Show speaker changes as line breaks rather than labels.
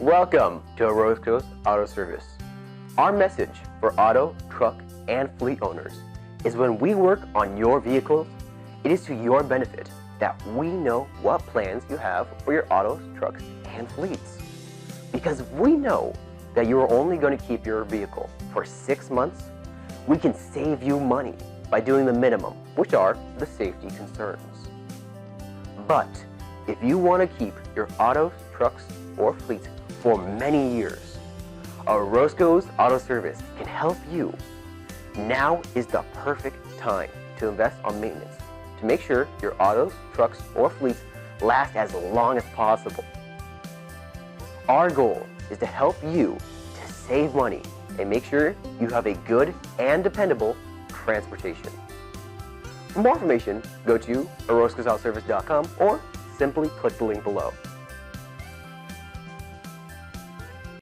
Welcome to Orozco's Auto Service. Our message for auto, truck, and fleet owners is when we work on your vehicles, it is to your benefit that we know what plans you have for your autos, trucks, and fleets. Because we know that you are only going to keep your vehicle for 6 months, we can save you money by doing the minimum, which are the safety concerns. But if you want to keep your autos, trucks, or fleets for many years, Orozco's Auto Service can help you. Now is the perfect time to invest on maintenance to make sure your autos, trucks, or fleets last as long as possible. Our goal is to help you to save money and make sure you have a good and dependable transportation. For more information, go to orozcosautoservice.com or simply click the link below.